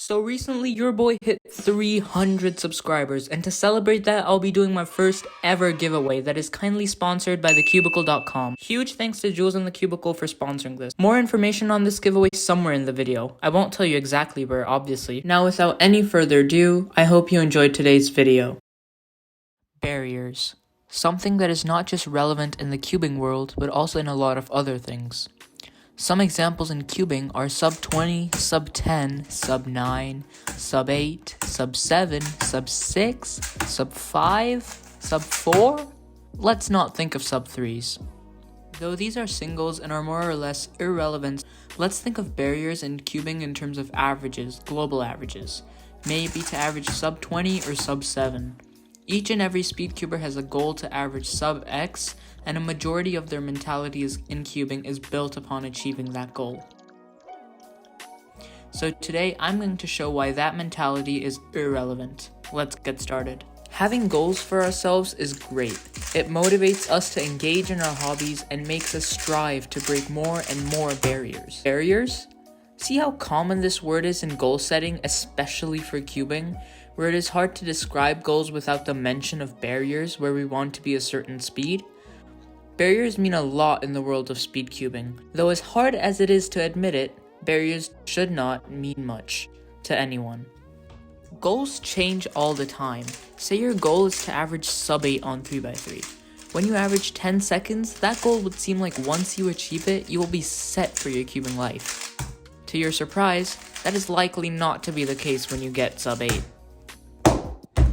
So recently, your boy hit 300 subscribers, and to celebrate that, I'll be doing my first ever giveaway that is kindly sponsored by thecubicle.com. Huge thanks to Jules and the Cubicle for sponsoring this. More information on this giveaway somewhere in the video. I won't tell you exactly where, obviously. Now, without any further ado, I hope you enjoyed today's video. Barriers. Something that is not just relevant in the cubing world, but also in a lot of other things. Some examples in cubing are sub 20, sub 10, sub 9, sub 8, sub 7, sub 6, sub 5, sub 4. Let's not think of sub 3s. Though these are singles and are more or less irrelevant, let's think of barriers in cubing in terms of averages, global averages. Maybe to average sub 20 or sub 7. Each and every speedcuber has a goal to average sub X, and a majority of their mentalities in cubing is built upon achieving that goal. So today I'm going to show why that mentality is irrelevant. Let's get started. Having goals for ourselves is great. It motivates us to engage in our hobbies and makes us strive to break more and more barriers. Barriers? See how common this word is in goal setting, especially for cubing, where it is hard to describe goals without the mention of barriers where we want to be a certain speed? Barriers mean a lot in the world of speed cubing. Though as hard as it is to admit it, barriers should not mean much to anyone. Goals change all the time. Say your goal is to average sub 8 on 3x3. When you average 10 seconds, that goal would seem like once you achieve it, you will be set for your cubing life. To your surprise, that is likely not to be the case when you get sub 8.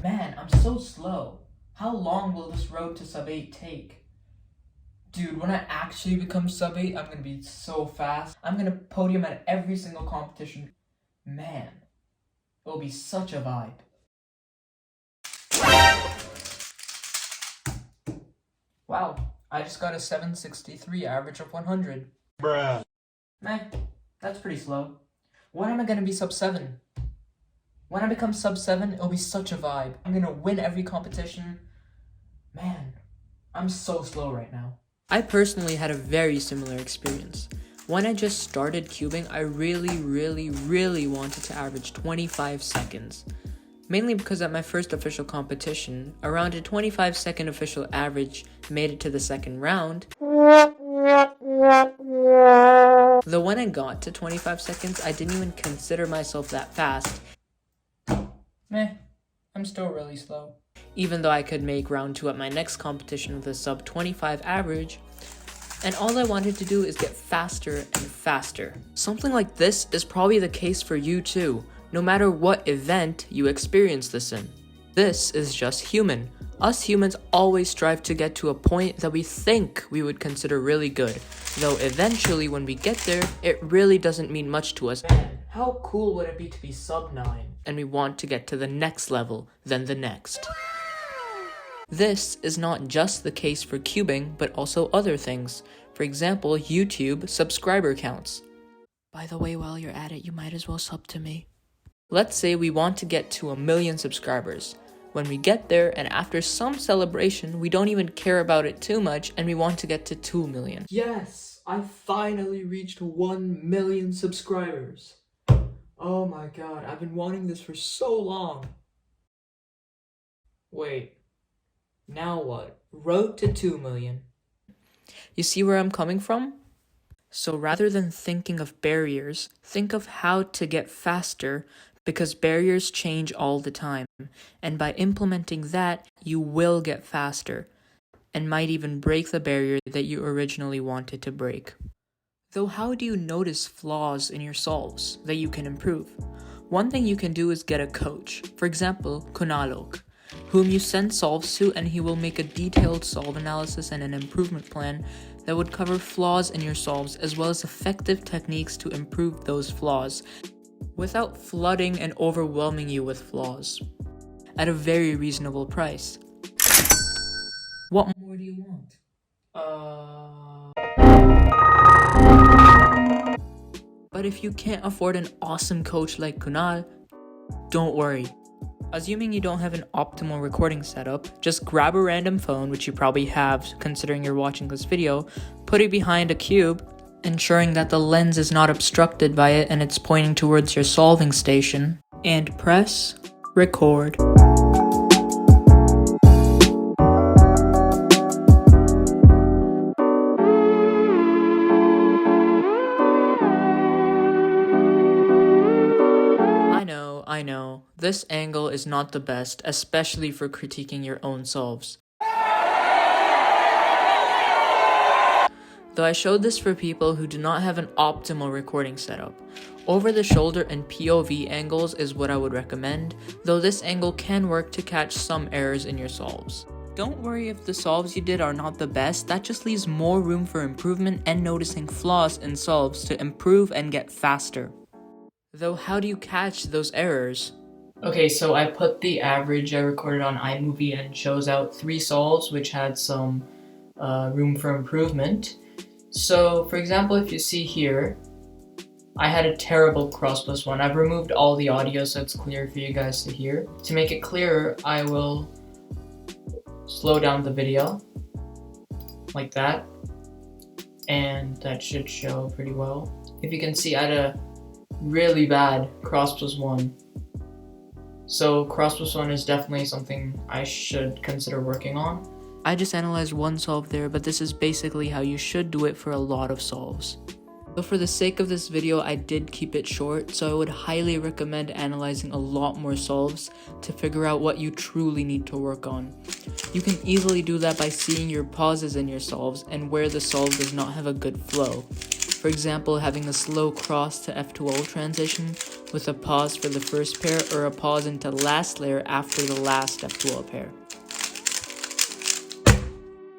Man, I'm so slow. How long will this road to sub 8 take? Dude, when I actually become sub 8, I'm gonna be so fast. I'm gonna podium at every single competition. Man, it'll be such a vibe. Wow, I just got a 763 average of 100. Bruh. Meh, that's pretty slow. When am I gonna be sub 7? When I become sub 7, it'll be such a vibe. I'm gonna win every competition. Man, I'm so slow right now. I personally had a very similar experience. When I just started cubing, I really wanted to average 25 seconds. Mainly because at my first official competition, around a 25-second official average made it to the second round. Though when I got to 25 seconds, I didn't even consider myself that fast. Meh, I'm still really slow. Even though I could make round 2 at my next competition with a sub 25 average, and all I wanted to do is get faster and faster. Something like this is probably the case for you too, no matter what event you experience this in. This is just human. Us humans always strive to get to a point that we think we would consider really good, though eventually when we get there, it really doesn't mean much to us. Man, how cool would it be to be sub 9? And we want to get to the next level, then the next. This is not just the case for cubing, but also other things. For example, YouTube subscriber counts. By the way, while you're at it, you might as well sub to me. Let's say we want to get to 1 million subscribers. When we get there, and after some celebration, we don't even care about it too much, and we want to get to 2 million. Yes, I finally reached 1 million subscribers. Oh my god, I've been wanting this for so long. Wait. Now what? Road to 2 million. You see where I'm coming from? So rather than thinking of barriers, think of how to get faster, because barriers change all the time. And by implementing that, you will get faster, and might even break the barrier that you originally wanted to break. Though how do you notice flaws in your solves that you can improve? One thing you can do is get a coach. For example, Kunal Oak, whom you send solves to, and he will make a detailed solve analysis and an improvement plan that would cover flaws in your solves as well as effective techniques to improve those flaws without flooding and overwhelming you with flaws at a very reasonable price. What more do you want? But if you can't afford an awesome coach like Kunal, don't worry. Assuming you don't have an optimal recording setup, just grab a random phone, which you probably have considering you're watching this video, put it behind a cube, ensuring that the lens is not obstructed by it and it's pointing towards your solving station, and press record. I know, this angle is not the best, especially for critiquing your own solves. Though I showed this for people who do not have an optimal recording setup. Over the shoulder and POV angles is what I would recommend, though this angle can work to catch some errors in your solves. Don't worry if the solves you did are not the best, that just leaves more room for improvement and noticing flaws in solves to improve and get faster. Though how do you catch those errors? Okay, so I put the average I recorded on iMovie and shows out 3 solves which had some room for improvement. So for example, if you see here, I had a terrible cross plus 1. I've removed all the audio so it's clear for you guys to hear. To make it clearer, I will slow down the video like that, and that should show pretty well. If you can see, I had a really bad cross plus 1. So cross plus 1 is definitely something I should consider working on. I just analyzed one solve there, but this is basically how you should do it for a lot of solves. But for the sake of this video, I did keep it short, so I would highly recommend analyzing a lot more solves to figure out what you truly need to work on. You can easily do that by seeing your pauses in your solves and where the solve does not have a good flow. For example, having a slow cross to F2O transition with a pause for the first pair or a pause into last layer after the last F2O pair.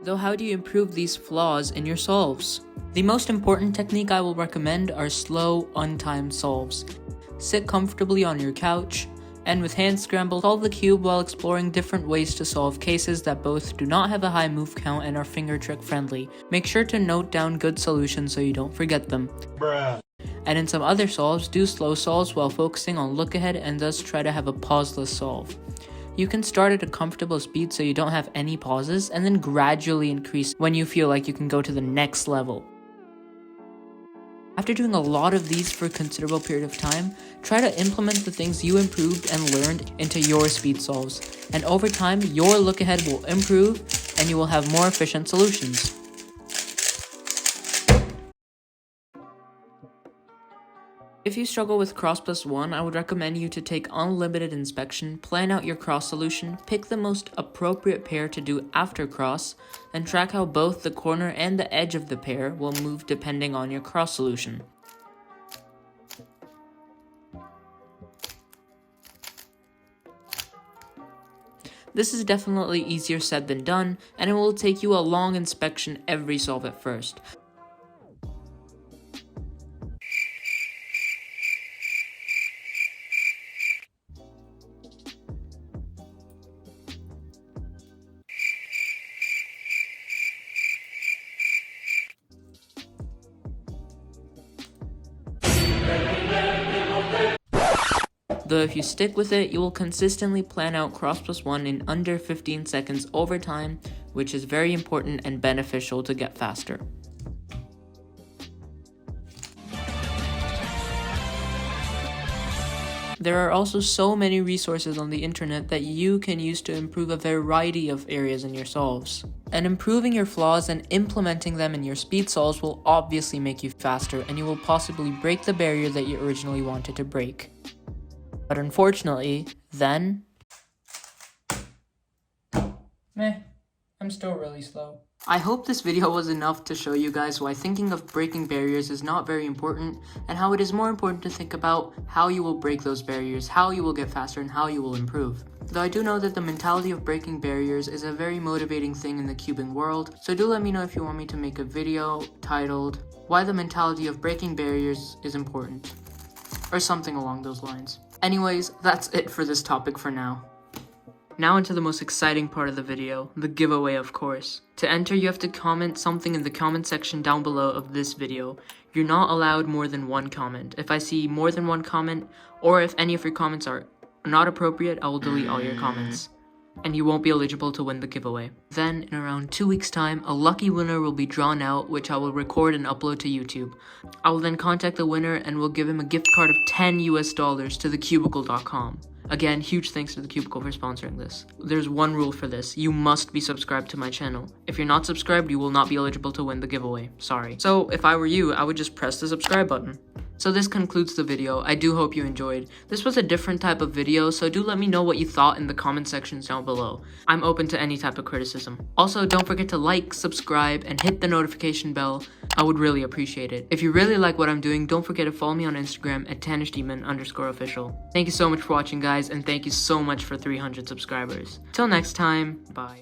Though how do you improve these flaws in your solves? The most important technique I will recommend are slow, untimed solves. Sit comfortably on your couch, and with hand scramble, solve the cube while exploring different ways to solve cases that both do not have a high move count and are finger trick friendly. Make sure to note down good solutions so you don't forget them. Bruh. And in some other solves, do slow solves while focusing on look ahead and thus try to have a pauseless solve. You can start at a comfortable speed so you don't have any pauses, and then gradually increase when you feel like you can go to the next level. After doing a lot of these for a considerable period of time, try to implement the things you improved and learned into your speed solves, and over time, your look ahead will improve and you will have more efficient solutions. If you struggle with cross plus 1, I would recommend you to take unlimited inspection, plan out your cross solution, pick the most appropriate pair to do after cross, and track how both the corner and the edge of the pair will move depending on your cross solution. This is definitely easier said than done, and it will take you a long inspection every solve at first. Though if you stick with it, you will consistently plan out cross plus 1 in under 15 seconds over time, which is very important and beneficial to get faster. There are also so many resources on the internet that you can use to improve a variety of areas in your solves. And improving your flaws and implementing them in your speed solves will obviously make you faster, and you will possibly break the barrier that you originally wanted to break. But unfortunately, then... I'm still really slow. I hope this video was enough to show you guys why thinking of breaking barriers is not very important, and how it is more important to think about how you will break those barriers, how you will get faster, and how you will improve. Though I do know that the mentality of breaking barriers is a very motivating thing in the cubing world, so do let me know if you want me to make a video titled, "Why the mentality of breaking barriers is important," or something along those lines. Anyways, that's it for this topic for now. Now into the most exciting part of the video, the giveaway of course. To enter, you have to comment something in the comment section down below of this video. You're not allowed more than 1 comment. If I see more than 1 comment, or if any of your comments are not appropriate, I will delete all your comments. and you won't be eligible to win the giveaway. Then, in around 2 weeks' time, a lucky winner will be drawn out, which I will record and upload to YouTube. I will then contact the winner and will give him a gift card of $10 US to thecubicle.com. Again, huge thanks to The Cubicle for sponsoring this. There's one rule for this. You must be subscribed to my channel. If you're not subscribed, you will not be eligible to win the giveaway. Sorry. So, if I were you, I would just press the subscribe button. So this concludes the video. I do hope you enjoyed. This was a different type of video, so do let me know what you thought in the comment sections down below. I'm open to any type of criticism. Also, don't forget to like, subscribe, and hit the notification bell. I would really appreciate it. If you really like what I'm doing, don't forget to follow me on Instagram at tanishdeemon_official. Thank you so much for watching, guys, and thank you so much for 300 subscribers. Till next time, bye.